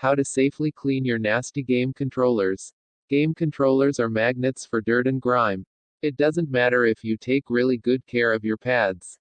How to safely clean your nasty game controllers. Game controllers are magnets for dirt and grime. It doesn't matter if you take really good care of your pads.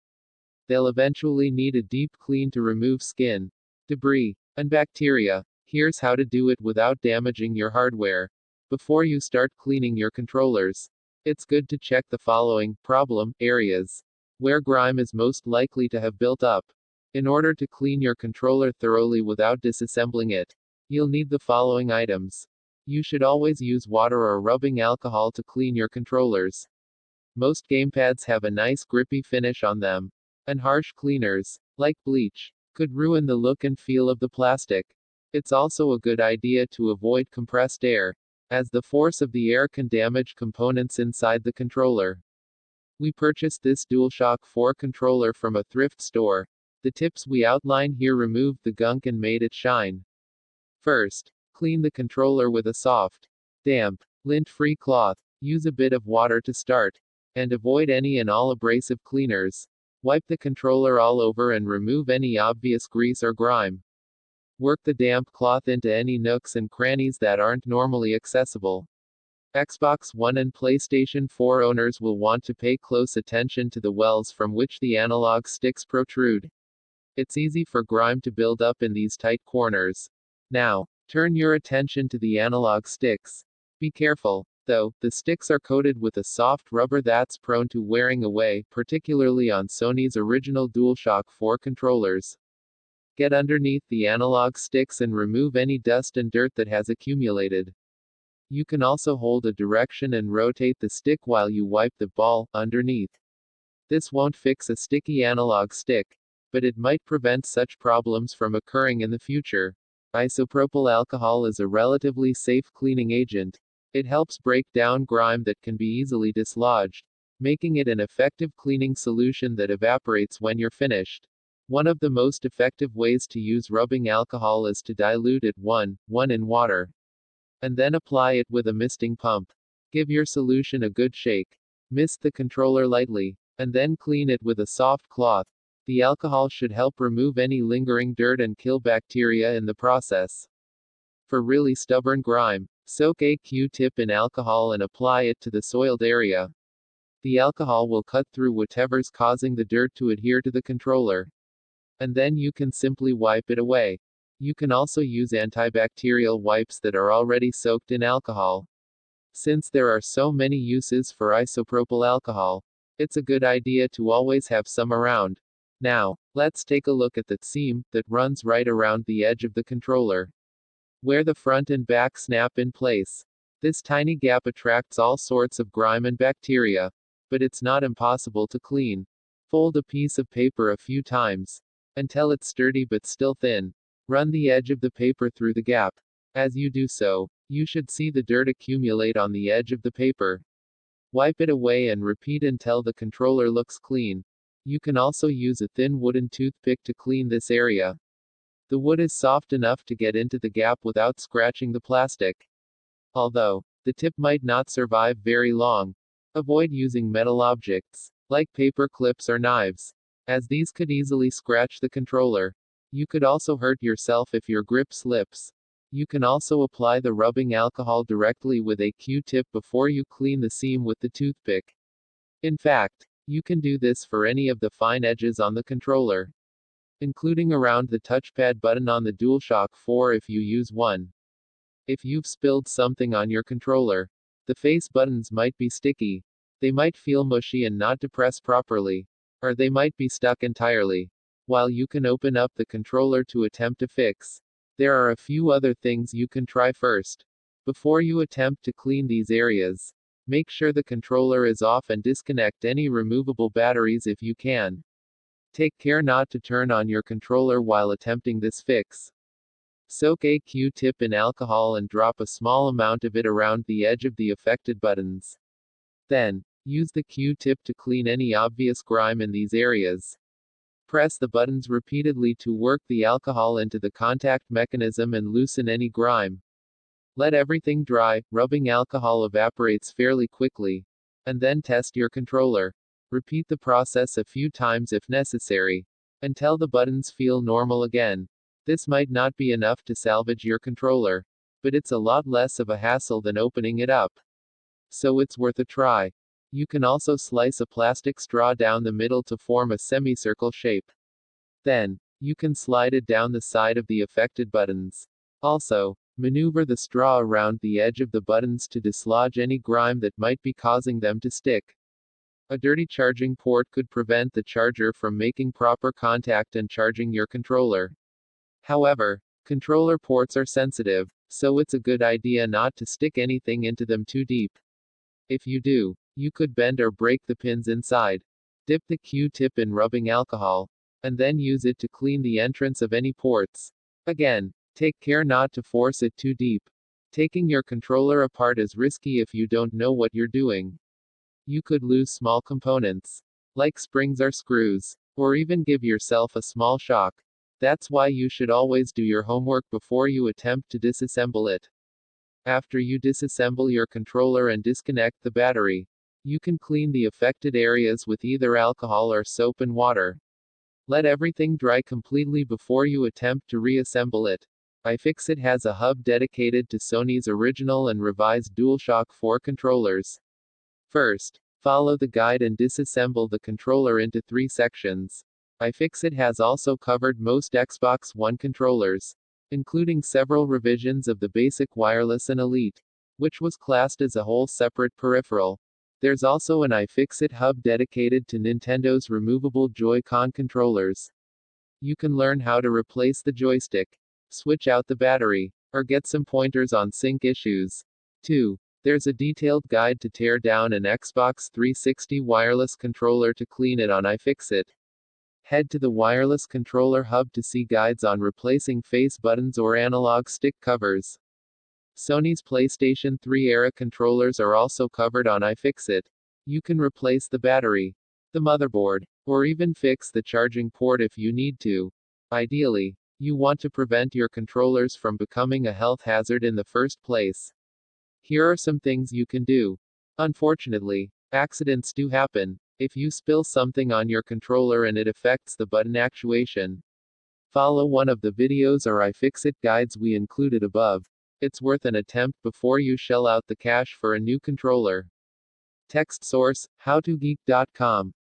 They'll eventually need a deep clean to remove skin, debris, and bacteria. Here's how to do it without damaging your hardware. Before you start cleaning your controllers, it's good to check the following problem areas where grime is most likely to have built up. In order to clean your controller thoroughly without disassembling it, you'll need the following items. You should always use water or rubbing alcohol to clean your controllers. Most gamepads have a nice grippy finish on them, and harsh cleaners, like bleach, could ruin the look and feel of the plastic. It's also a good idea to avoid compressed air, as the force of the air can damage components inside the controller. We purchased this DualShock 4 controller from a thrift store. The tips we outline here removed the gunk and made it shine. First, clean the controller with a soft, damp, lint-free cloth. Use a bit of water to start, and avoid any and all abrasive cleaners. Wipe the controller all over and remove any obvious grease or grime. Work the damp cloth into any nooks and crannies that aren't normally accessible. Xbox One and PlayStation 4 owners will want to pay close attention to the wells from which the analog sticks protrude. It's easy for grime to build up in these tight corners. Now, turn your attention to the analog sticks. Be careful, though, the sticks are coated with a soft rubber that's prone to wearing away, particularly on Sony's original DualShock 4 controllers. Get underneath the analog sticks and remove any dust and dirt that has accumulated. You can also hold a direction and rotate the stick while you wipe the ball underneath. This won't fix a sticky analog stick, but it might prevent such problems from occurring in the future. Isopropyl alcohol is a relatively safe cleaning agent. It helps break down grime that can be easily dislodged, making it an effective cleaning solution that evaporates when you're finished. One of the most effective ways to use rubbing alcohol is to dilute it 1:1 in water, and then apply it with a misting pump. Give your solution a good shake. Mist the controller lightly, and then clean it with a soft cloth. The alcohol should help remove any lingering dirt and kill bacteria in the process. For really stubborn grime, soak a Q-tip in alcohol and apply it to the soiled area. The alcohol will cut through whatever's causing the dirt to adhere to the controller. And then you can simply wipe it away. You can also use antibacterial wipes that are already soaked in alcohol. Since there are so many uses for isopropyl alcohol, it's a good idea to always have some around. Now, let's take a look at the seam that runs right around the edge of the controller, where the front and back snap in place. This tiny gap attracts all sorts of grime and bacteria, but it's not impossible to clean. Fold a piece of paper a few times, until it's sturdy but still thin. Run the edge of the paper through the gap. As you do so, you should see the dirt accumulate on the edge of the paper. Wipe it away and repeat until the controller looks clean. You can also use a thin wooden toothpick to clean this area. The wood is soft enough to get into the gap without scratching the plastic. Although, the tip might not survive very long. Avoid using metal objects, like paper clips or knives, as these could easily scratch the controller. You could also hurt yourself if your grip slips. You can also apply the rubbing alcohol directly with a Q-tip before you clean the seam with the toothpick. In fact, you can do this for any of the fine edges on the controller, including around the touchpad button on the DualShock 4 if you use one. If you've spilled something on your controller, the face buttons might be sticky. They might feel mushy and not depress properly, or they might be stuck entirely. While you can open up the controller to attempt to fix, there are a few other things you can try first. Before you attempt to clean these areas, make sure the controller is off and disconnect any removable batteries if you can. Take care not to turn on your controller while attempting this fix. Soak a Q-tip in alcohol and drop a small amount of it around the edge of the affected buttons. Then, use the Q-tip to clean any obvious grime in these areas. Press the buttons repeatedly to work the alcohol into the contact mechanism and loosen any grime. Let everything dry. Rubbing alcohol evaporates fairly quickly. And then test your controller. Repeat the process a few times if necessary, until the buttons feel normal again. This might not be enough to salvage your controller, but it's a lot less of a hassle than opening it up. So it's worth a try. You can also slice a plastic straw down the middle to form a semicircle shape. Then, you can slide it down the side of the affected buttons. Also, maneuver the straw around the edge of the buttons to dislodge any grime that might be causing them to stick. A dirty charging port could prevent the charger from making proper contact and charging your controller. However, controller ports are sensitive, so it's a good idea not to stick anything into them too deep. If you do, you could bend or break the pins inside. Dip the Q-tip in rubbing alcohol, and then use it to clean the entrance of any ports. Again, take care not to force it too deep. Taking your controller apart is risky if you don't know what you're doing. You could lose small components, like springs or screws, or even give yourself a small shock. That's why you should always do your homework before you attempt to disassemble it. After you disassemble your controller and disconnect the battery, you can clean the affected areas with either alcohol or soap and water. Let everything dry completely before you attempt to reassemble it. iFixit has a hub dedicated to Sony's original and revised DualShock 4 controllers. First, follow the guide and disassemble the controller into 3 sections. iFixit has also covered most Xbox One controllers, including several revisions of the basic wireless and Elite, which was classed as a whole separate peripheral. There's also an iFixit hub dedicated to Nintendo's removable Joy-Con controllers. You can learn how to replace the joystick, switch out the battery, or get some pointers on sync issues. 2. There's a detailed guide to tear down an Xbox 360 wireless controller to clean it on iFixit. Head to the Wireless Controller Hub to see guides on replacing face buttons or analog stick covers. Sony's PlayStation 3 era controllers are also covered on iFixit. You can replace the battery, the motherboard, or even fix the charging port if you need to. Ideally, you want to prevent your controllers from becoming a health hazard in the first place. Here are some things you can do. Unfortunately, accidents do happen. If you spill something on your controller and it affects the button actuation, follow one of the videos or iFixit guides we included above. It's worth an attempt before you shell out the cash for a new controller. Text source, howtogeek.com.